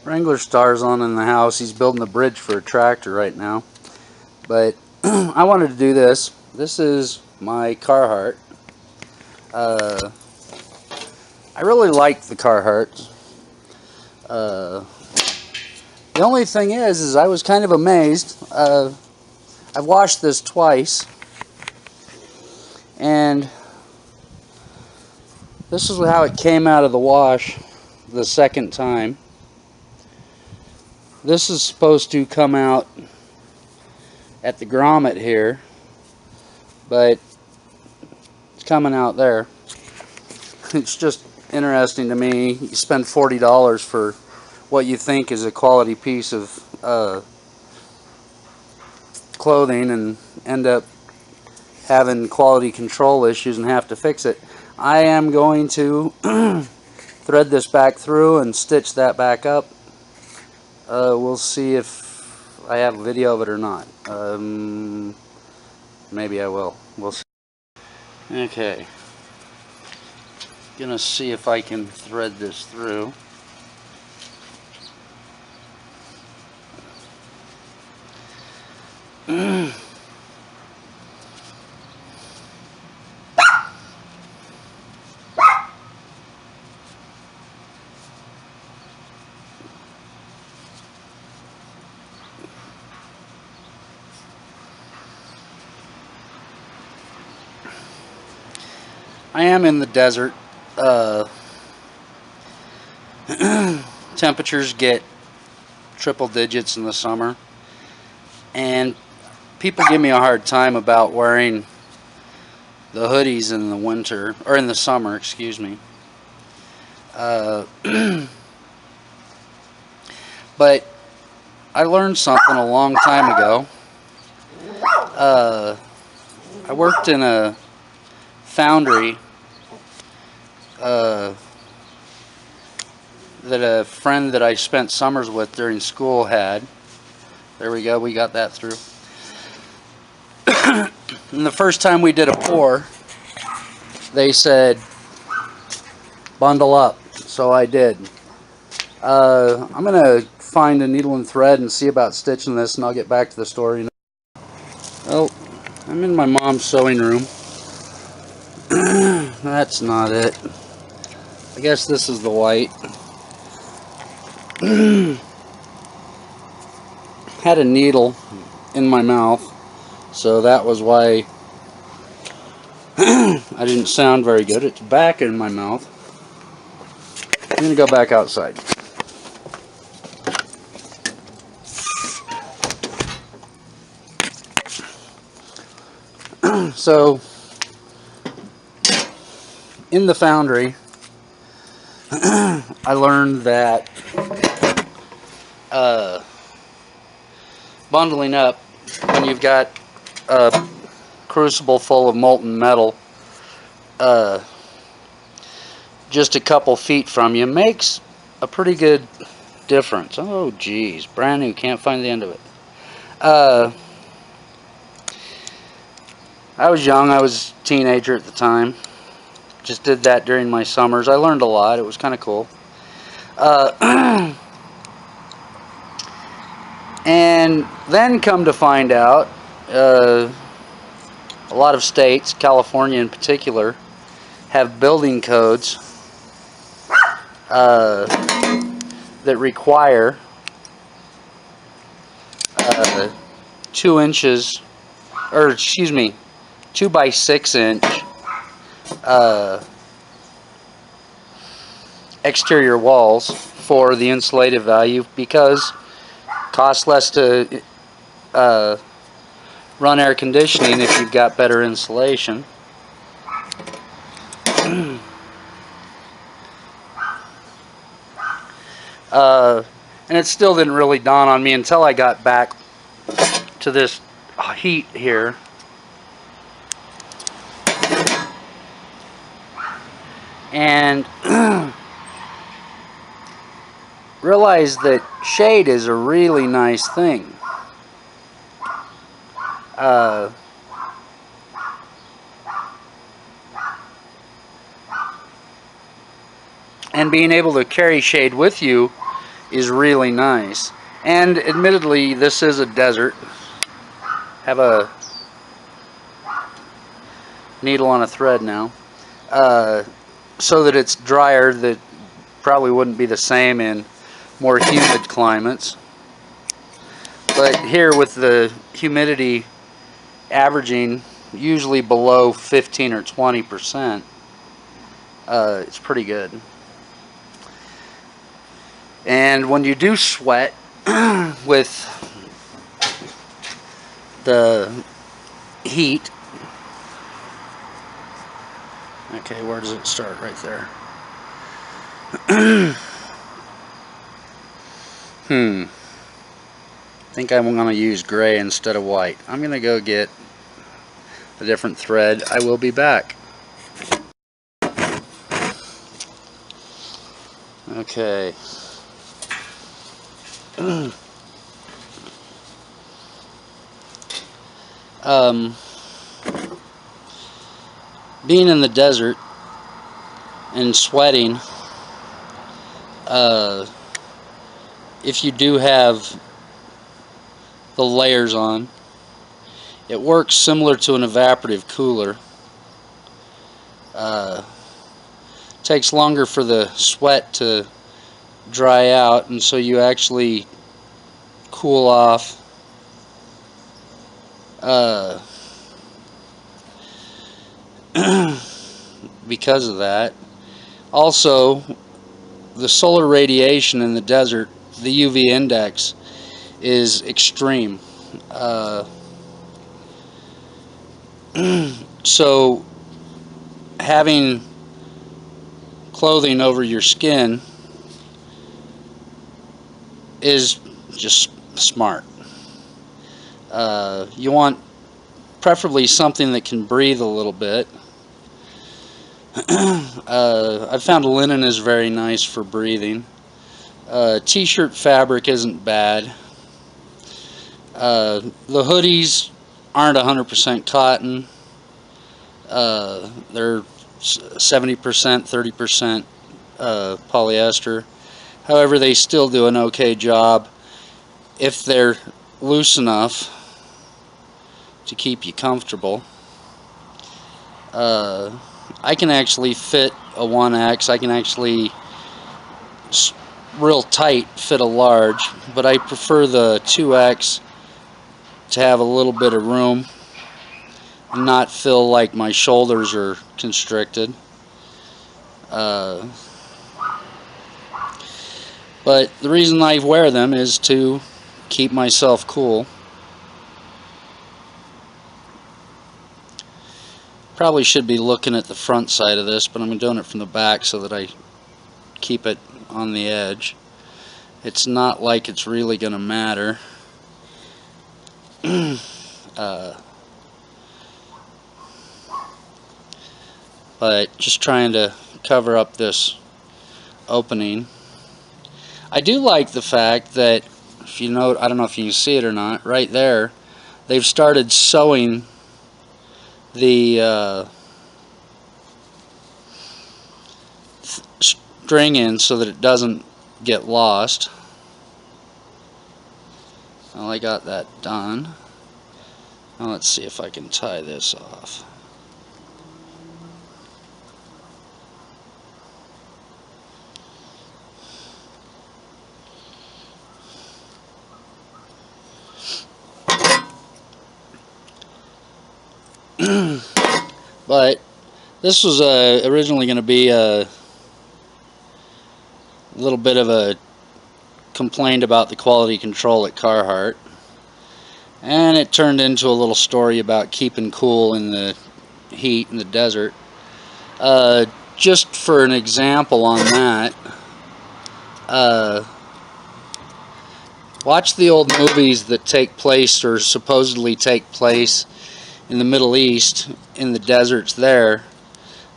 Wranglerstar's on in the house. He's building a bridge for a tractor right now. But I wanted to do this. This is my Carhartt. I really like the Carhartt. The only thing is I was kind of amazed. I've washed this twice, and this is how it came out of the wash the second time. This is supposed to come out at the grommet here, but it's coming out there. It's just interesting to me. You spend $40 for what you think is a quality piece of clothing and end up having quality control issues and have to fix it. I am going to thread this back through and stitch that back up. We'll see if I have a video of it or not. Maybe I will. We'll see. Okay. Gonna see if I can thread this through. I am in the desert. Temperatures get triple digits in the summer, and people give me a hard time about wearing the hoodies in the winter, or in the summer, excuse me. But I learned something a long time ago. I worked in a foundry that a friend that I spent summers with during school had. There we go, we got that through. And the first time we did a pour, they said, bundle up. So I did. I'm going to find a needle and thread and see about stitching this, and I'll get back to the story. Well, I'm in my mom's sewing room. That's not it. I guess this is the white. Had a needle in my mouth, so that was why I didn't sound very good. It's back in my mouth. I'm going to go back outside. So, in the foundry, I learned that bundling up, when you've got a crucible full of molten metal just a couple feet from you, makes a pretty good difference. Oh geez, brand new, can't find the end of it. I was young, I was a teenager at the time. Just did that during my summers. I learned a lot. It was kind of cool. And then come to find out, a lot of states, California in particular, have building codes that require 2 inches, or excuse me, 2 by 6 inch exterior walls for the insulative value, because it costs less to run air conditioning if you've got better insulation. And it still didn't really dawn on me until I got back to this heat here. And realized that shade is a really nice thing. And being able to carry shade with you is really nice. And admittedly, this is a desert. Have a needle on a thread now, so that it's drier. That probably wouldn't be the same in more humid climates. But here, with the humidity averaging usually below 15 or 20%, it's pretty good. And when you do sweat with the heat, okay, where does it start? Right there. I think I'm going to use gray instead of white. I'm going to go get a different thread. I will be back. Okay. Being in the desert and sweating, if you do have the layers on, it works similar to an evaporative cooler. Takes longer for the sweat to dry out, and so you actually cool off because of that. Also, the solar radiation in the desert, the UV index, is extreme. So having clothing over your skin is just smart. You want preferably something that can breathe a little bit. I found linen is very nice for breathing. T-shirt fabric isn't bad. The hoodies aren't 100% cotton. They're 70%, 30% polyester. However, they still do an okay job if they're loose enough to keep you comfortable. I can actually fit a 1X. I can actually real tight fit a large, but I prefer the 2X to have a little bit of room and not feel like my shoulders are constricted. But the reason I wear them is to keep myself cool. Probably should be looking at the front side of this, but I'm doing it from the back so that I keep it on the edge. It's not like it's really going to matter. But just trying to cover up this opening. I do like the fact that, if you note, I don't know if you can see it or not, right there, they've started sewing the string in so that it doesn't get lost. Well, I got that done. Now let's see if I can tie this off. But this was originally going to be a little bit of a complaint about the quality control at Carhartt, and it turned into a little story about keeping cool in the heat in the desert. Just for an example on that, watch the old movies that take place or supposedly take place in the Middle East, in the deserts there,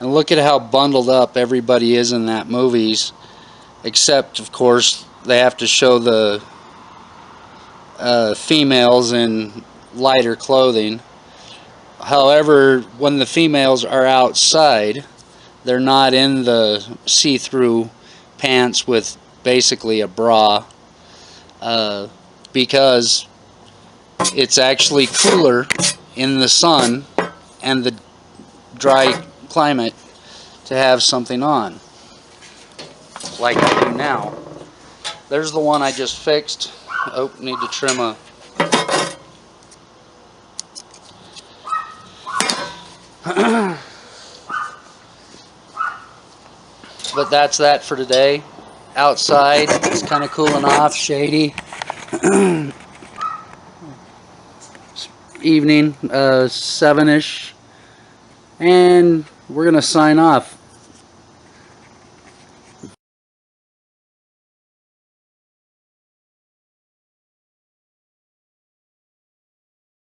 and look at how bundled up everybody is in that movies, except of course they have to show the females in lighter clothing. However, when the females are outside, they're not in the see-through pants with basically a bra, because it's actually cooler in the sun and the dry climate to have something on, like I do now. There's the one I just fixed. Oh, need to trim a... But that's that for today. Outside, it's kind of cooling off, shady. Evening, 7-ish. And we're going to sign off.